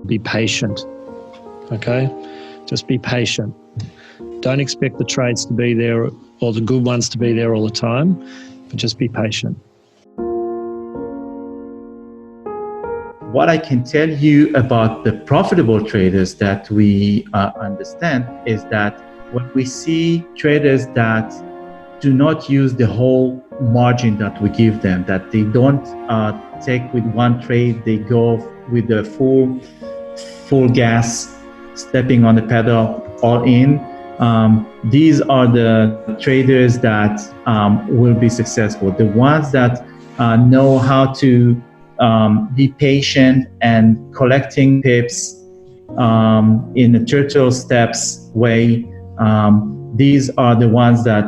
Be patient, okay? Just be patient. Don't expect the trades to be there or the good ones to be there all the time, but just be patient. What I can tell you about the profitable traders that we understand is that when we see traders that do not use the whole margin that we give them, that they don't take with one trade, they go with the full gas, stepping on the pedal all in. These are the traders that will be successful. The ones that know how to be patient and collecting pips in a turtle steps way. These are the ones that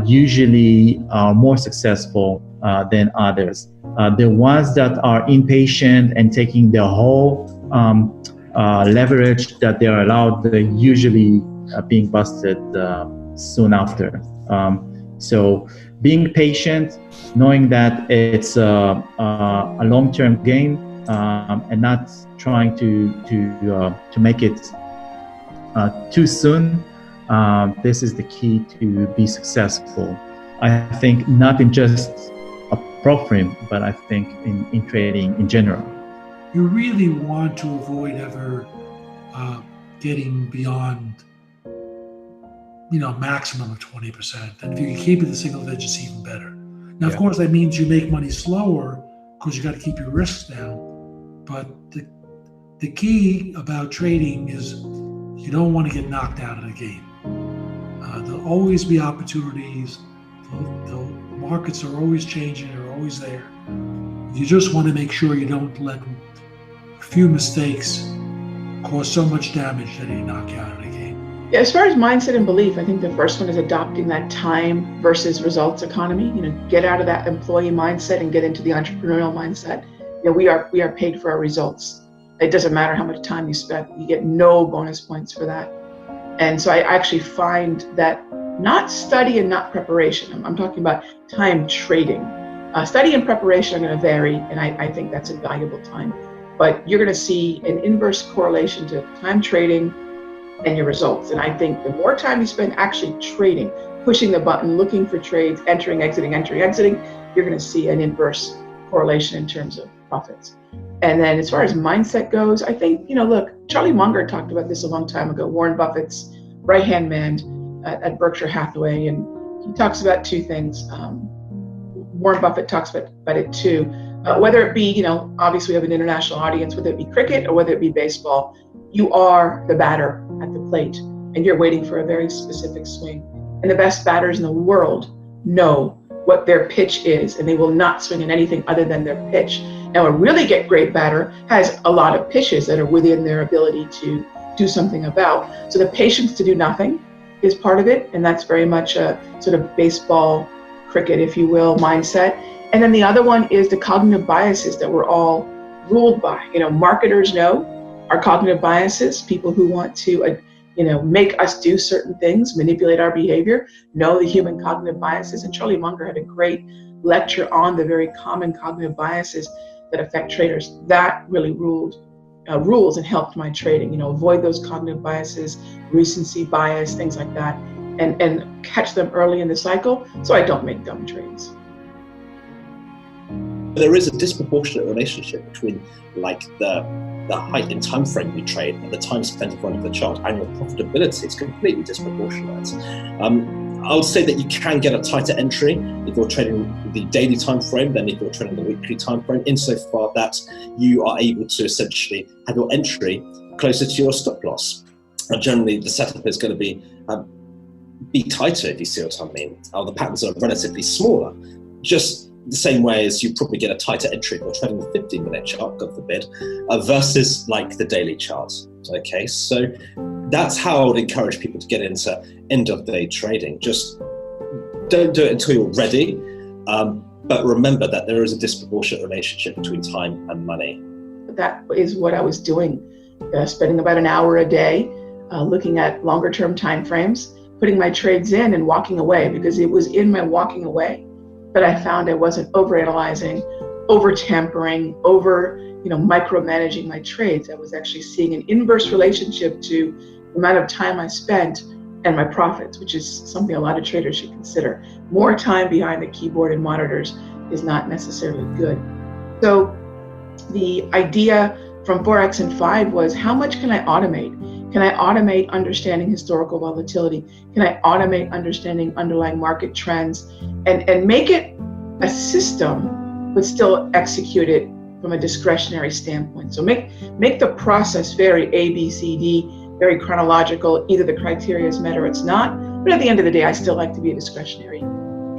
usually are more successful than others. The ones that are impatient and taking the whole leverage that they are allowed, they're usually being busted soon after. So being patient, knowing that it's a long-term game, and not trying to make it too soon. This is the key to be successful. I think not in just a prop firm, but I think in trading in general. You really want to avoid ever getting beyond, maximum of 20%. And if you can keep it to single digits, even better. Now, of course, that means you make money slower because you got to keep your risks down. But the key about trading is you don't want to get knocked out of the game. There'll always be opportunities. The markets are always changing. They're always there. You just want to make sure you don't let a few mistakes cause so much damage that you knock you out of the game. Yeah, as far as mindset and belief, I think the first one is adopting that time versus results economy. Get out of that employee mindset and get into the entrepreneurial mindset. We are paid for our results. It doesn't matter how much time you spend. You get no bonus points for that. And so I actually find that not study and not preparation. I'm talking about time trading. Study and preparation are going to vary, and I think that's a valuable time. But you're going to see an inverse correlation to time trading and your results. And I think the more time you spend actually trading, pushing the button, looking for trades, entering, exiting, you're going to see an inverse correlation in terms of profits. And then as far as mindset goes, I think, look, Charlie Munger talked about this a long time ago, Warren Buffett's right-hand man at Berkshire Hathaway. And he talks about two things. Warren Buffett talks about it too. Whether it be, obviously we have an international audience, whether it be cricket or whether it be baseball, you are the batter at the plate and you're waiting for a very specific swing. And the best batters in the world know what their pitch is, and they will not swing at anything other than their pitch. Now, a really great batter has a lot of pitches that are within their ability to do something about. So the patience to do nothing is part of it, and that's very much a sort of baseball, cricket, if you will, mindset. And then the other one is the cognitive biases that we're all ruled by. Marketers know our cognitive biases. People who want to, make us do certain things, manipulate our behavior, know the human cognitive biases. And Charlie Munger had a great lecture on the very common cognitive biases that affect traders. That really rules and helped my trading. Avoid those cognitive biases, recency bias, things like that, and catch them early in the cycle so I don't make dumb trades. There is a disproportionate relationship between the height in time frame we trade and the time spent in front of the chart, and your profitability is completely disproportionate. I would say that you can get a tighter entry if you're trading the daily time frame than if you're trading the weekly time frame, insofar that you are able to essentially have your entry closer to your stop loss. And generally, the setup is going to be tighter, if you see what I mean. The patterns are relatively smaller, just the same way as you probably get a tighter entry if you're trading the 15-minute chart, God forbid, versus the daily chart. Okay, so that's how I would encourage people to get into end-of-day trading. Just don't do it until you're ready, but remember that there is a disproportionate relationship between time and money. That is what I was doing, spending about an hour a day, looking at longer-term time frames, putting my trades in and walking away, because it was in my walking away that I found I wasn't overanalyzing, over tampering, over micromanaging my trades. I was actually seeing an inverse relationship to the amount of time I spent and my profits, which is something a lot of traders should consider. More time behind the keyboard and monitors is not necessarily good. So the idea from Forex in 5 was, how much can I automate? Can I automate understanding historical volatility? Can I automate understanding underlying market trends and make it a system, but still execute it from a discretionary standpoint? So make the process very A, B, C, D, very chronological. Either the criteria is met or it's not. But at the end of the day, I still like to be a discretionary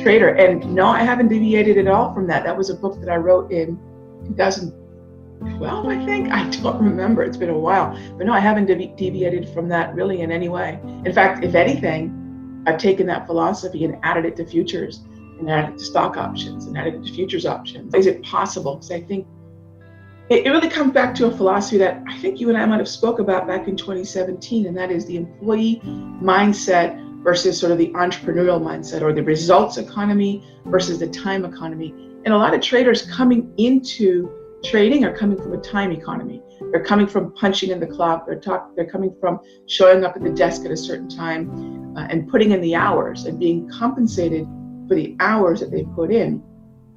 trader. And no, I haven't deviated at all from that. That was a book that I wrote in 2012, I think. I don't remember. It's been a while. But no, I haven't deviated from that really in any way. In fact, if anything, I've taken that philosophy and added it to futures and added it to stock options and added it to futures options. Is it possible? Because I think it really comes back to a philosophy that I think you and I might have spoke about back in 2017, and that is the employee mindset versus sort of the entrepreneurial mindset, or the results economy versus the time economy. And a lot of traders coming into trading are coming from a time economy. They're coming from punching in the clock. They're coming from showing up at the desk at a certain time and putting in the hours and being compensated for the hours that they put in.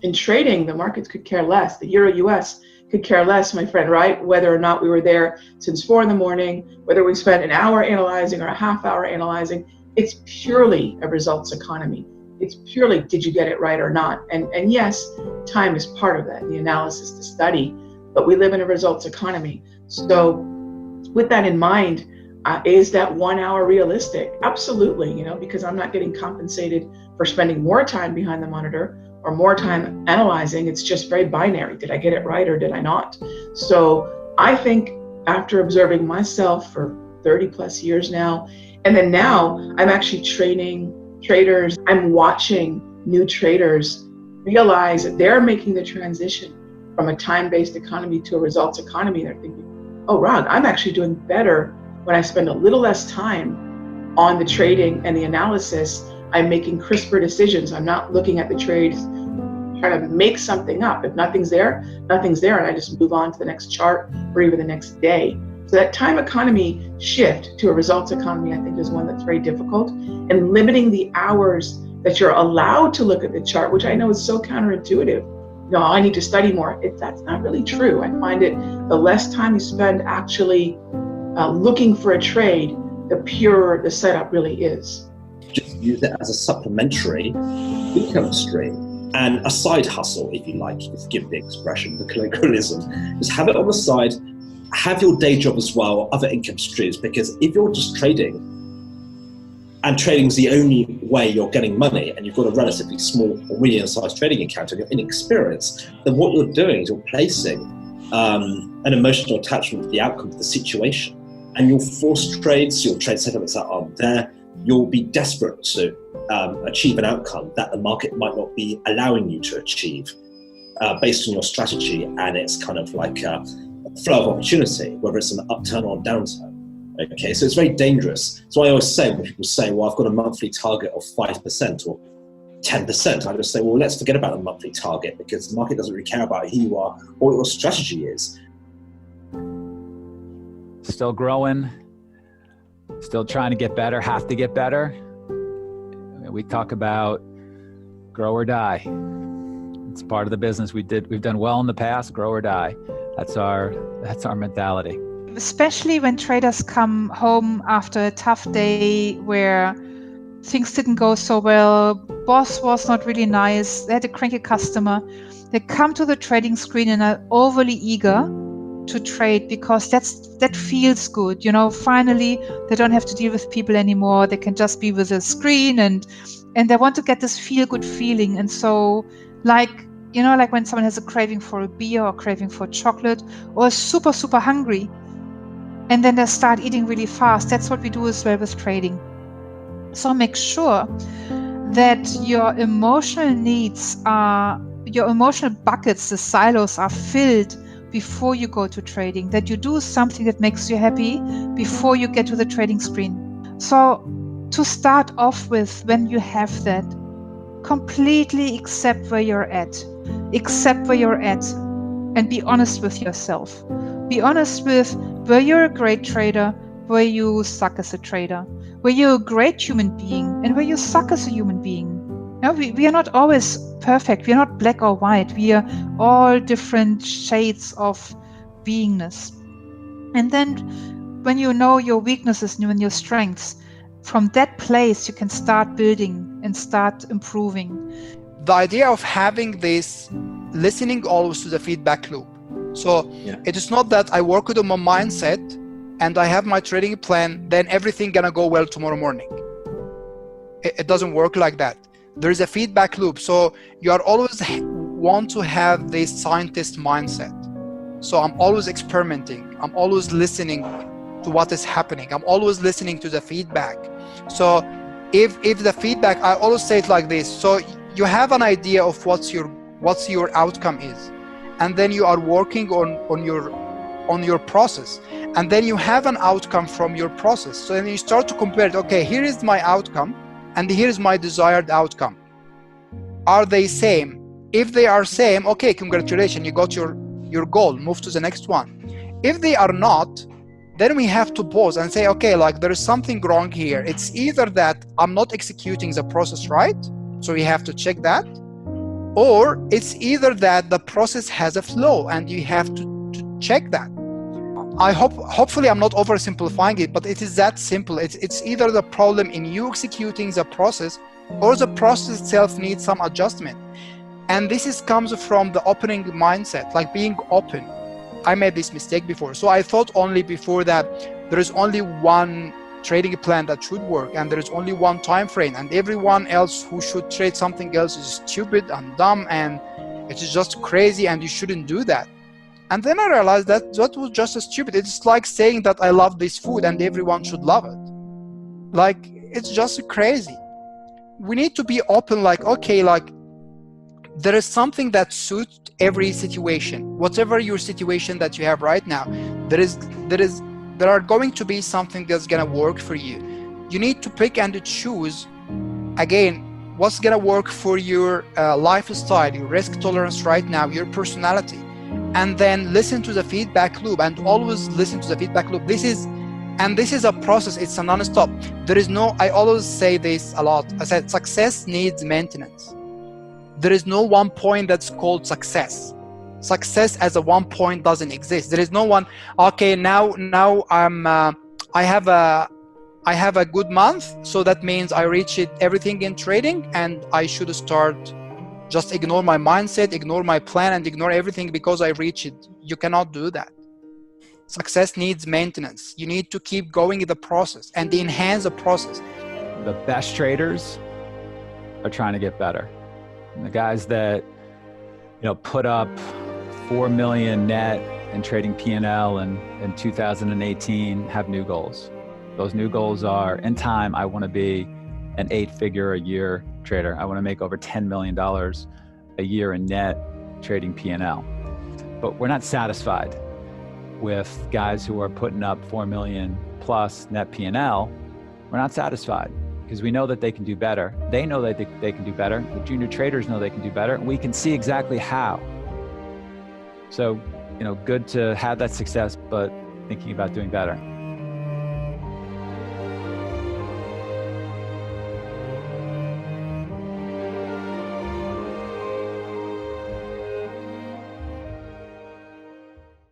In trading, the markets could care less. The Euro US could care less, my friend, right? Whether or not we were there since 4 a.m, whether we spent an hour analyzing or a half hour analyzing, it's purely a results economy. It's purely, did you get it right or not? And yes, time is part of that, the analysis, the study, but we live in a results economy. So with that in mind, is that 1 hour realistic? Absolutely, because I'm not getting compensated for spending more time behind the monitor or more time analyzing. It's just very binary. Did I get it right or did I not? So I think after observing myself for 30 plus years now, and then now I'm actually training traders, I'm watching new traders realize that they're making the transition from a time-based economy to a results economy. They're thinking, oh, Rag, I'm actually doing better when I spend a little less time on the trading and the analysis. I'm making crisper decisions. I'm not looking at the trades, trying to make something up. If nothing's there, nothing's there, and I just move on to the next chart or even the next day. So that time economy shift to a results economy, I think, is one that's very difficult. And limiting the hours that you're allowed to look at the chart, which I know is so counterintuitive. I need to study more. That's not really true. I find it, the less time you spend actually looking for a trade, the purer the setup really is. Just use it as a supplementary income stream and a side hustle, if you like, if you give the expression, the colloquialism. Just have it on the side, have your day job as well, other income streams, because if you're just trading, and trading is the only way you're getting money, and you've got a relatively small or medium-sized trading account and you're inexperienced, then what you're doing is you're placing an emotional attachment to the outcome of the situation. And you'll force trades, your trade setups that aren't there, you'll be desperate to achieve an outcome that the market might not be allowing you to achieve based on your strategy, and it's kind of like a flow of opportunity, whether it's an upturn or a downturn. Okay, so it's very dangerous. So I always say, when people say, well, I've got a monthly target of 5% or 10%, I just say, well, let's forget about the monthly target, because the market doesn't really care about who you are or what your strategy is. Still growing, still trying to get better, have to get better. We talk about grow or die. It's part of the business. We've done well in the past, grow or die. That's our mentality. Especially when traders come home after a tough day where things didn't go so well, boss was not really nice, they had a cranky customer. They come to the trading screen and are overly eager to trade because that feels good. Finally, they don't have to deal with people anymore. They can just be with a screen and they want to get this feel-good feeling. And so, like when someone has a craving for a beer or craving for chocolate or is super, super hungry, and then they start eating really fast. That's what we do as well with trading. So make sure that your emotional needs your emotional buckets, the silos, are filled before you go to trading, that you do something that makes you happy before you get to the trading screen. So to start off with, when you have that, completely accept where you're at. accept where you're at and be honest with yourself. Be honest with where you're a great trader, where you suck as a trader, where you're a great human being, and where you suck as a human being. No, we are not always perfect. We are not black or white. We are all different shades of beingness. And then when you know your weaknesses and your strengths, from that place you can start building and start improving. The idea of having this listening always to the feedback loop. So it is not that I work with my mindset and I have my trading plan, then everything gonna go well tomorrow morning. It doesn't work like that. There is a feedback loop. So you are always want to have this scientist mindset. So I'm always experimenting. I'm always listening to what is happening. I'm always listening to the feedback. So if the feedback, I always say it like this. So you have an idea of what's your outcome is, and then you are working on your process, and then you have an outcome from your process. So then you start to compare it. Okay, here is my outcome, and here is my desired outcome. Are they same? If they are same, okay, congratulations, you got your goal. Move to the next one. If they are not, then we have to pause and say, okay, like there is something wrong here. It's either that I'm not executing the process right, so we have to check that, or it's either that the process has a flow and you have to check that. Hopefully I'm not oversimplifying it, but it is that simple. It's either the problem in you executing the process, or the process itself needs some adjustment. And this comes from the opening mindset, like being open. I made this mistake before. So I thought only before that there is only one trading plan that should work, and there is only one time frame, and everyone else who should trade something else is stupid and dumb, and it is just crazy, and you shouldn't do that. And then I realized that was just stupid. It's like saying that I love this food and everyone should love it. Like, it's just crazy. We need to be open, like, okay, like there is something that suits every situation. Whatever your situation that you have right now, there are going to be something that's gonna work for you. You need to pick and choose, again, what's gonna work for your lifestyle, your risk tolerance right now, your personality. And then listen to the feedback loop, and always listen to the feedback loop. This is a process. It's a non-stop. There is no, I always say this a lot. I said success needs maintenance. There is no one point that's called success. Success as a one point doesn't exist. There is no one, okay, now I have a good month, so that means I reached everything in trading, and I should start just ignore my mindset, ignore my plan, and ignore everything because I reached it. You cannot do that. Success needs maintenance. You need to keep going in the process and enhance the process. The best traders are trying to get better. And the guys that, put up 4 million net in trading P&L in 2018 have new goals. Those new goals are, in time, I want to be an 8-figure a year trader. I want to make over $10 million a year in net trading P&L. But we're not satisfied with guys who are putting up 4 million plus net P&L. We're not satisfied because we know that they can do better. They know that they can do better. The junior traders know they can do better, and we can see exactly how. So, good to have that success, but thinking about doing better.